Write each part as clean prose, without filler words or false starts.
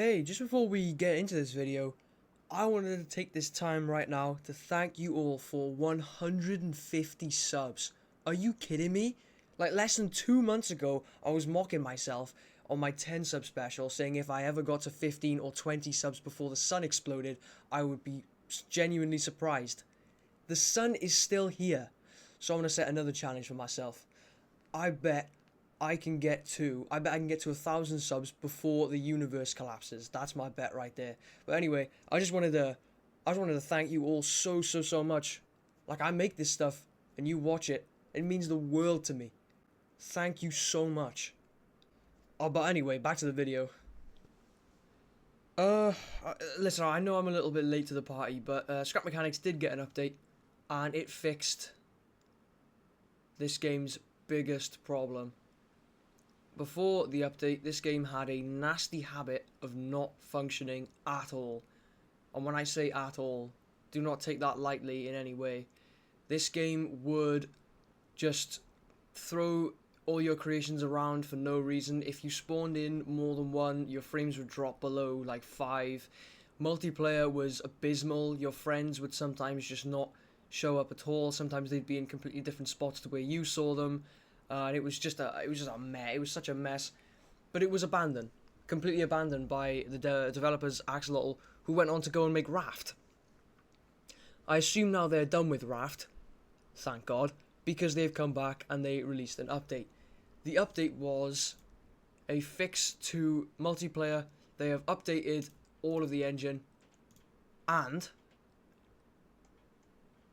Hey, just before we get into this video, I wanted to take this time right now to thank you all for 150 subs. Are you kidding me? Like less than 2 months ago, I was mocking myself on my 10 sub special, saying if I ever got to 15 or 20 subs before the sun exploded, I would be genuinely surprised. The sun is still here, so I'm going to set another challenge for myself. I bet I can get to 1,000 subs before the universe collapses. That's my bet right there. But anyway, I just wanted to thank you all so much. Like, I make this stuff and you watch it. It means the world to me. Thank you so much. Oh, but anyway, back to the video. Listen, I know I'm a little bit late to the party, but Scrap Mechanics did get an update, and it fixed this game's biggest problem. Before the update, this game had a nasty habit of not functioning at all. And when I say at all, do not take that lightly in any way. This game would just throw all your creations around for no reason. If you spawned in more than one, your frames would drop below like 5. Multiplayer was abysmal. Your friends would sometimes just not show up at all. Sometimes they'd be in completely different spots to where you saw them. And it was just a mess. It was such a mess, but it was abandoned, completely abandoned by the developers Axolotl, who went on to go and make Raft. I assume now they're done with Raft, thank God, because they've come back and they released an update. The update was a fix to multiplayer. They have updated all of the engine, and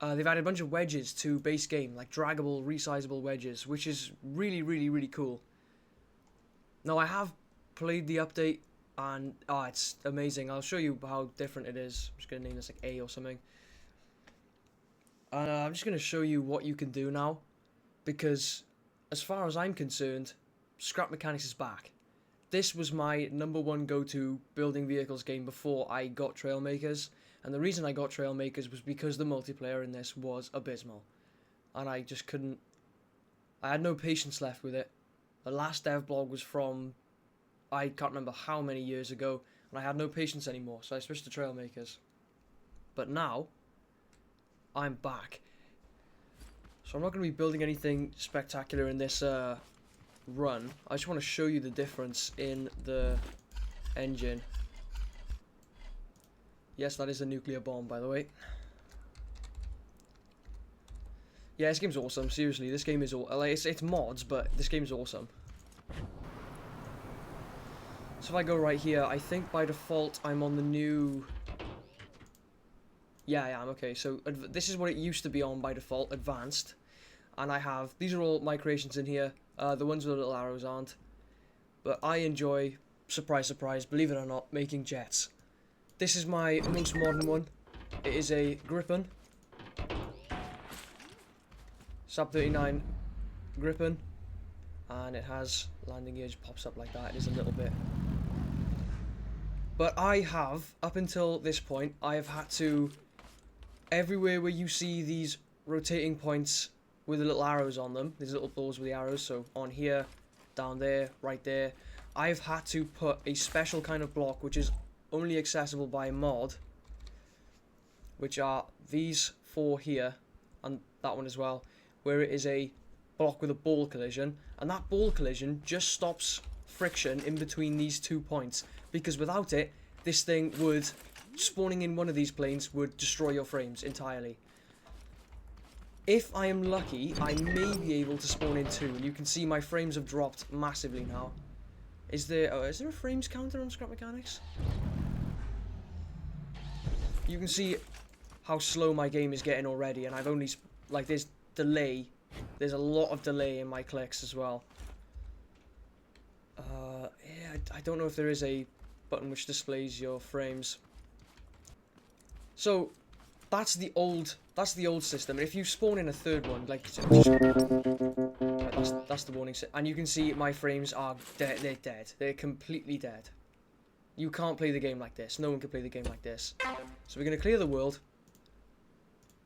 they've added a bunch of wedges to base game, like draggable, resizable wedges, which is really cool. Now, I have played the update, and it's amazing. I'll show you how different it is. I'm just going to name this like A or something. And I'm just going to show you what you can do now, because as far as I'm concerned, Scrap Mechanics is back. This was my #1 go-to building vehicles game before I got Trailmakers. And the reason I got Trailmakers was because the multiplayer in this was abysmal. And I just couldn't... I had no patience left with it. The last dev blog was from... I can't remember how many years ago. And I had no patience anymore, so I switched to Trailmakers. But now, I'm back. So I'm not going to be building anything spectacular in this run. I just want to show you the difference in the engine. Yes, that is a nuclear bomb, by the way. Yeah, this game's awesome. Seriously, this game is like, it's mods, but this game's awesome. So if I go right here, I think by default I'm on the new... Yeah, I am. Okay, so this is what it used to be on by default, advanced. And I have... These are all my creations in here. The ones with the little arrows aren't. But I enjoy, surprise, surprise, believe it or not, making jets. This is my most modern one. It is a Gripen. Sub 39 Gripen. And it has landing gear, just pops up like that. It is a little bit. But I have, up until this point, I have had to... Everywhere where you see these rotating points with the little arrows on them, these little balls with the arrows, so on here, down there, right there, I've had to put a special kind of block, which is only accessible by mod, which are these 4 here, and that one as well, where it is a block with a ball collision, and that ball collision just stops friction in between these 2 points, because without it, this thing would, spawning in one of these planes would destroy your frames entirely. If I am lucky, I may be able to spawn in 2, and you can see my frames have dropped massively now. Is there a frames counter on Scrap Mechanics? You can see how slow my game is getting already, and I've only, like, there's delay. There's a lot of delay in my clicks as well. Yeah, I don't know if there is a button which displays your frames. So, that's the old system. And if you spawn in a third one, like, that's the warning. And you can see my frames are dead. They're dead. They're completely dead. You can't play the game like this. No one can play the game like this. So we're going to clear the world.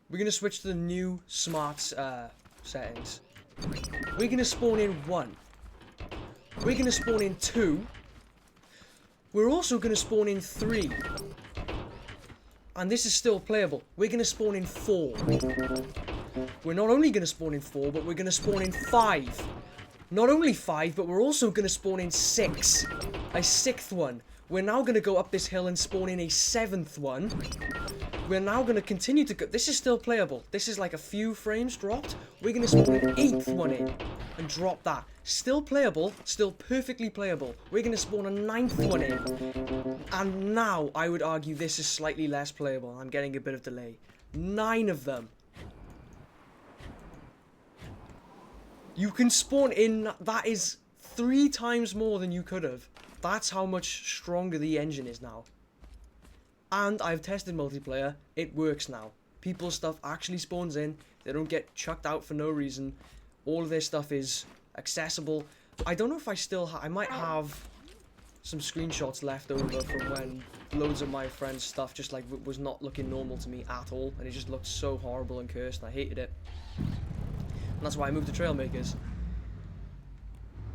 We're going to switch to the new smart settings. We're going to spawn in 1. We're going to spawn in 2. we're also going to spawn in 3. And this is still playable. We're going to spawn in 4. We're not only going to spawn in 4, but we're going to spawn in 5. Not only 5, but we're also going to spawn in 6. A 6th one. We're now going to go up this hill and spawn in a 7th one. We're now going to continue to go. This is still playable. This is like a few frames dropped. We're going to spawn an 8th one in and drop that. Still playable. Still perfectly playable. We're going to spawn a 9th one in. And now, I would argue this is slightly less playable. I'm getting a bit of delay. 9 of them. You can spawn in. That is 3 times more than you could have. That's how much stronger the engine is now. And I've tested multiplayer. It works now. People's stuff actually spawns in. They don't get chucked out for no reason. All of their stuff is accessible. I don't know if I still have... I might have some screenshots left over from when loads of my friends' stuff just like was not looking normal to me at all. And it just looked so horrible and cursed and I hated it. And that's why I moved to Trailmakers.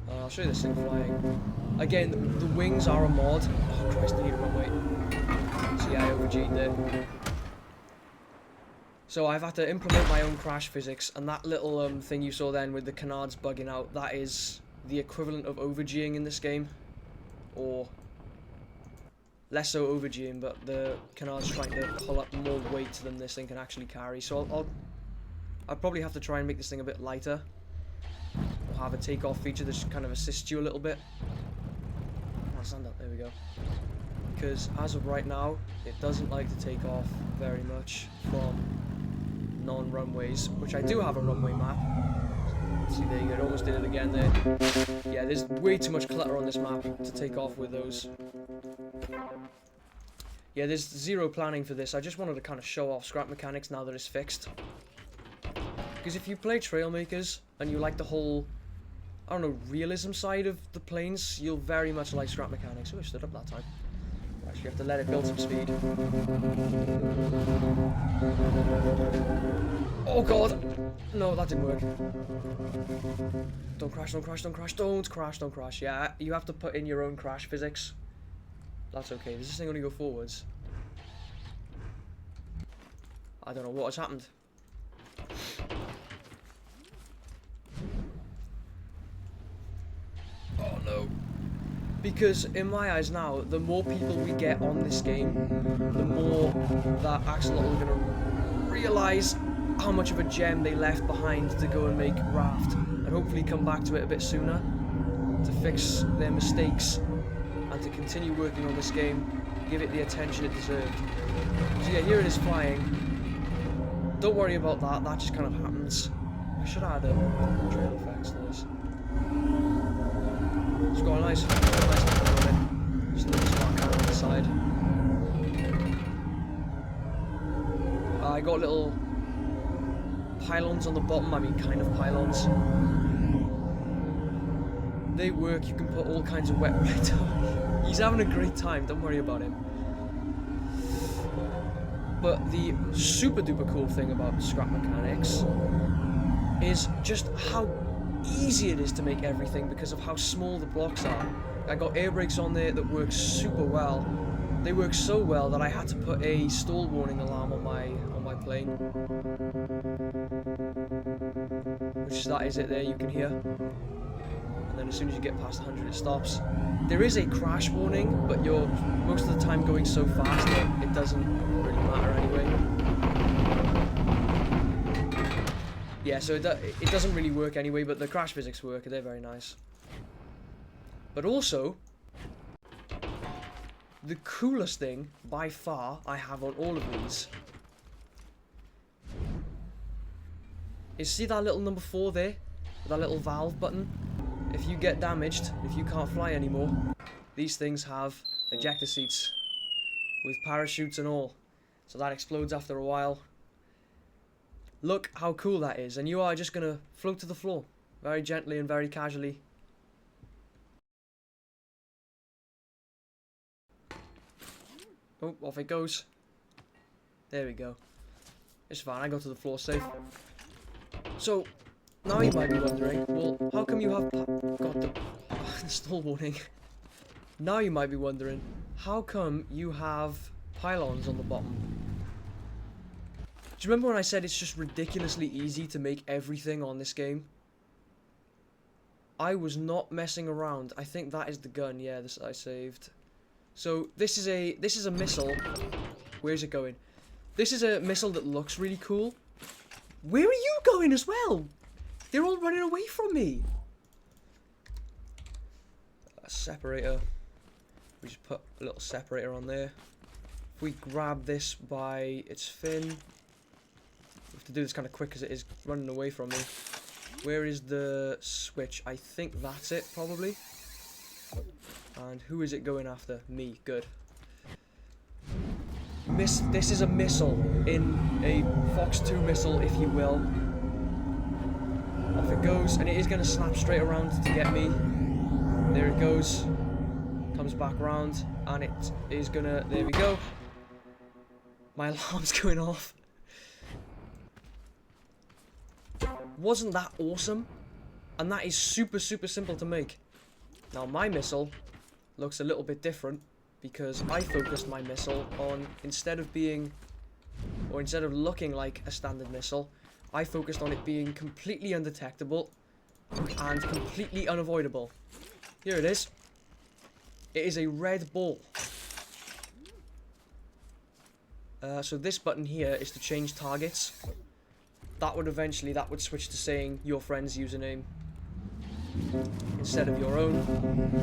I'll show you this thing flying. Again, the wings are a mod. Oh Christ, I need a runway. See, I overG'd there. So I've had to implement my own crash physics, and that little thing you saw then with the canards bugging out, that is the equivalent of overGing in this game. Or less so overGing, but the canards trying to pull up more weight than this thing can actually carry. So I'll probably have to try and make this thing a bit lighter. Or have a takeoff feature that just kind of assists you a little bit. Oh, stand up, there we go. Because as of right now, it doesn't like to take off very much from non-runways, which I do have a runway map. See, there you go, it almost did it again there. Yeah, there's way too much clutter on this map to take off with those. Yeah, there's zero planning for this. I just wanted to kind of show off scrap mechanics now that it's fixed. Because if you play Trailmakers and you like the whole, I don't know, realism side of the planes, you'll very much like scrap mechanics. Oh, I stood up that time. Actually, you have to let it build some speed. Oh god! No, that didn't work. Don't crash, don't crash, don't crash, don't crash, don't crash. Yeah, you have to put in your own crash physics. That's okay. Does this thing only go forwards? I don't know what has happened. Oh no. Because in my eyes now, the more people we get on this game, the more that Axolotl are going to realise how much of a gem they left behind to go and make Raft, and hopefully come back to it a bit sooner to fix their mistakes and to continue working on this game, give it the attention it deserved. So yeah, here it is flying. Don't worry about that, that just kind of happens. I should add trail effects to this. It's got a nice on it. Just a little smart camera on the side. I got little pylons on the bottom, I mean kind of pylons. They work, you can put all kinds of wet right. He's having a great time, don't worry about him. But the super duper cool thing about scrap mechanics is just how easy it is to make everything because of how small the blocks are. I got air brakes on there that work super well. They work so well that I had to put a stall warning alarm on my plane. Which that is it there, you can hear. And then as soon as you get past 100 it stops. There is a crash warning, but you're most of the time going so fast that it doesn't really matter anyway. Yeah, so it doesn't really work anyway, but the crash physics work, they're very nice. But also, the coolest thing, by far, I have on all of these, is see that little number 4 there? That little valve button? If you get damaged, if you can't fly anymore, these things have ejector seats with parachutes and all. So that explodes after a while. Look how cool that is, and you are just going to float to the floor, very gently and very casually. Oh, off it goes. There we go. It's fine, I got to the floor safe. So, now you might be wondering, well, how come you have got the stall warning? Now you might be wondering, how come you have pylons on the bottom? Do you remember when I said it's just ridiculously easy to make everything on this game? I was not messing around. I think that is the gun. Yeah, this I saved. So this is a missile. Where's it going? This is a missile that looks really cool. Where are you going as well? They're all running away from me. A separator. We just put a little separator on there. If we grab this by its fin, we have to do this kind of quick because it is running away from me. Where is the switch? I think that's it, probably. And who is it going after? Me. Good. This is a missile in a Fox 2 missile, if you will. Off it goes, and it is going to snap straight around to get me. There it goes. Comes back round, and it is gonna. There we go. My alarm's going off. Wasn't that awesome? And that is super simple to make. Now my missile looks a little bit different because I focused my missile on, instead of looking like a standard missile, I focused on it being completely undetectable and completely unavoidable. Here it is. It is a red ball. So this button here is to change targets. That would switch to saying your friend's username instead of your own.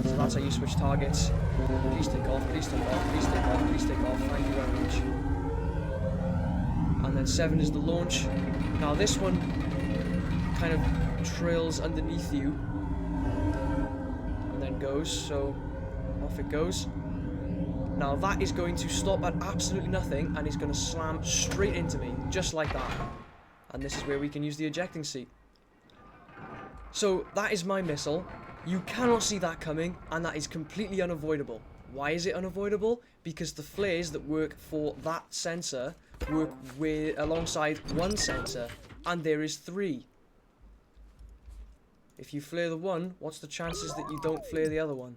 So that's how you switch targets. Please take off, please take off, please take off, please take off. Thank you very much. And then 7 is the launch. Now this one kind of trails underneath you and then goes, so off it goes. Now that is going to stop at absolutely nothing and is going to slam straight into me, just like that. And this is where we can use the ejecting seat. So that is my missile. You cannot see that coming, and that is completely unavoidable. Why is it unavoidable? Because the flares that work for that sensor work alongside one sensor, and there is 3. If you flare the one, what's the chances that you don't flare the other one?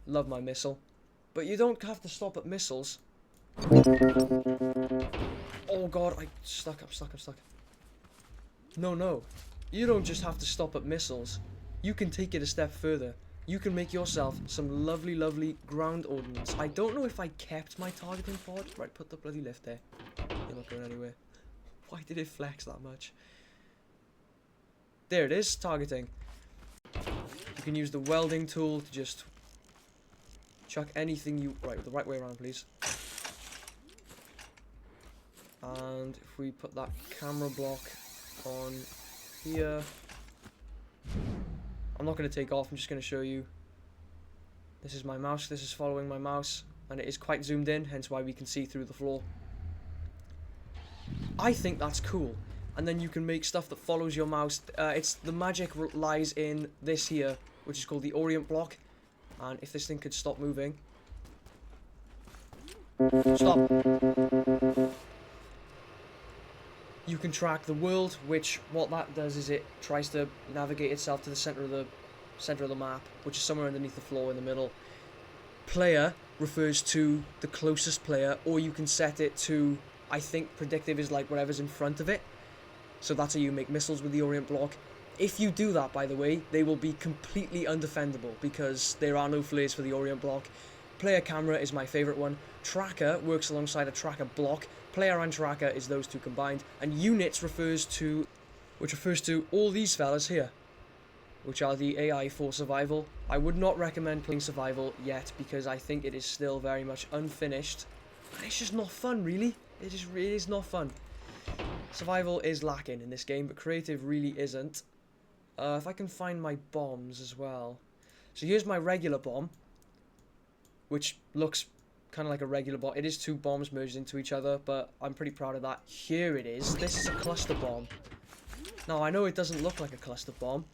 Love my missile. But you don't have to stop at missiles. Oh god, I'm stuck. No. You don't just have to stop at missiles. You can take it a step further. You can make yourself some lovely ground ordnance. I don't know if I kept my targeting pod. Right, put the bloody lift there. You're not going anywhere. Why did it flex that much? There it is, targeting. You can use the welding tool to just chuck anything you... Right, the right way around, please. And if we put that camera block on here... I'm not going to take off, I'm just going to show you. This is my mouse, this is following my mouse, and it is quite zoomed in, hence why we can see through the floor. I think that's cool. And then you can make stuff that follows your mouse. The magic lies in this here, which is called the Orient block. And if this thing could stop moving. Stop. You can track the world, which what that does is it tries to navigate itself to the center of the map, which is somewhere underneath the floor in the middle. Player refers to the closest player, or you can set it to, I think predictive is like whatever's in front of it. So that's how you make missiles with the Orient block. If you do that, by the way, they will be completely undefendable because there are no flares for the Orient block. Player camera is my favourite one. Tracker works alongside a tracker block. Player and tracker is those two combined. And units refers to all these fellas here, which are the AI for survival. I would not recommend playing survival yet because I think it is still very much unfinished. And it's just not fun, really. It is not fun. Survival is lacking in this game, but creative really isn't. If I can find my bombs as well. So here's my regular bomb, which looks kind of like a regular bomb. It is 2 bombs merged into each other, but I'm pretty proud of that. Here it is. This is a cluster bomb. Now, I know it doesn't look like a cluster bomb,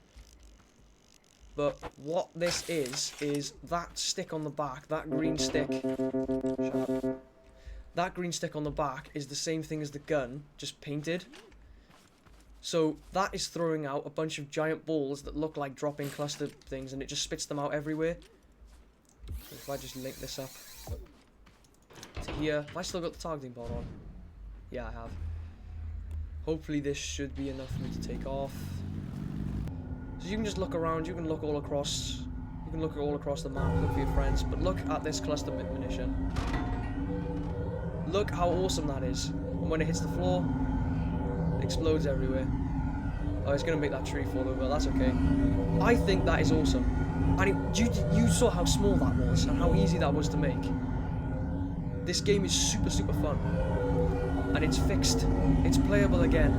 but what this is that stick on the back, that green stick. Shut up. That green stick on the back is the same thing as the gun, just painted. So that is throwing out a bunch of giant balls that look like dropping cluster things, and it just spits them out everywhere. So if I just link this up to here, have I still got the targeting pod on? Yeah, I have. Hopefully this should be enough for me to take off. So you can just look around, you can look all across, you can look all across the map, look for your friends, but look at this cluster munition. Look how awesome that is. And when it hits the floor, it explodes everywhere. Oh, it's going to make that tree fall over, that's okay. I think that is awesome. And you saw how small that was, and how easy that was to make. This game is super, super fun. And it's fixed. It's playable again.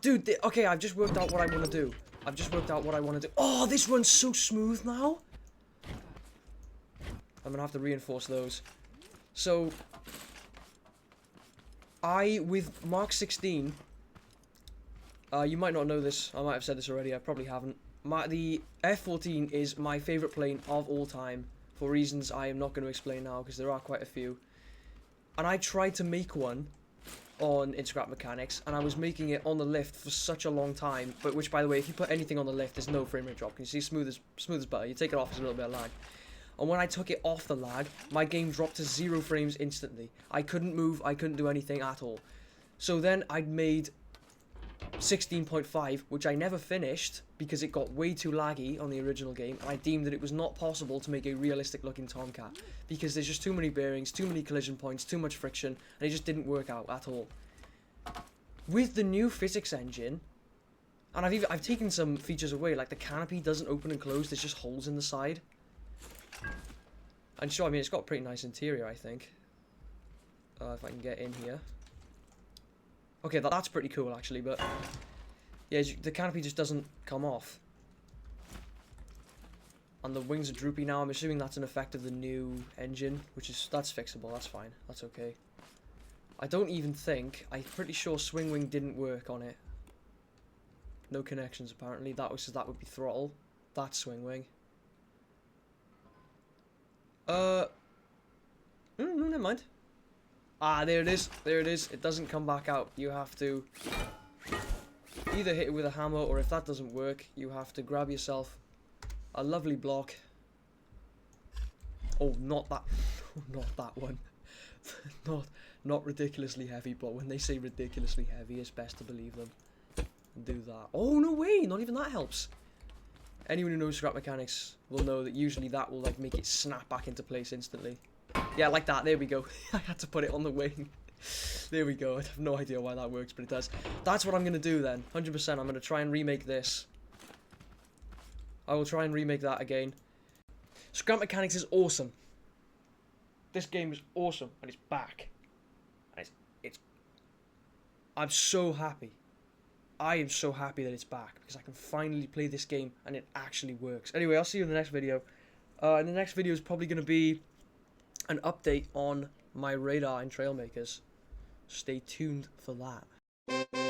Dude, okay, I've just worked out what I want to do. Oh, this runs so smooth now. I'm going to have to reinforce those. So, with Mark 16, you might not know this, I might have said this already, I probably haven't. The F-14 is my favourite plane of all time, for reasons I am not going to explain now, because there are quite a few. And I tried to make one on Scrap Mechanics, and I was making it on the lift for such a long time, but which, by the way, if you put anything on the lift, there's no frame rate drop. Can you see smooth as butter? You take it off, there's a little bit of lag. And when I took it off the lag, my game dropped to 0 frames instantly. I couldn't move, I couldn't do anything at all. So then I'd made 16.5, which I never finished because it got way too laggy on the original game, and I deemed that it was not possible to make a realistic looking Tomcat because there's just too many bearings, too many collision points, too much friction, and it just didn't work out at all. With the new physics engine, and I've taken some features away, like the canopy doesn't open and close, there's just holes in the side. And sure, I mean, it's got a pretty nice interior, I think. If I can get in here. Okay, that's pretty cool, actually, but... yeah, the canopy just doesn't come off. And the wings are droopy now. I'm assuming that's an effect of the new engine, that's fixable, that's fine. That's okay. I don't even think... I'm pretty sure Swing Wing didn't work on it. No connections, apparently. That would be throttle. That's Swing Wing. No, never mind. Ah, there it is. There it is. It doesn't come back out. You have to either hit it with a hammer, or if that doesn't work, you have to grab yourself a lovely block. Oh, not that. Not that one. not ridiculously heavy, but when they say ridiculously heavy, it's best to believe them. Do that. Oh, no way. Not even that helps. Anyone who knows scrap mechanics will know that usually that will like make it snap back into place instantly. Yeah, like that. There we go. I had to put it on the wing. There we go. I have no idea why that works, but it does. That's what I'm going to do then. 100%. I'm going to try and remake this. I will try and remake that again. Scrap mechanics is awesome. This game is awesome, and it's back. And I'm so happy. I am so happy that it's back, because I can finally play this game and it actually works. Anyway, I'll see you in the next video. And the next video is probably going to be an update on my radar in Trailmakers. Stay tuned for that.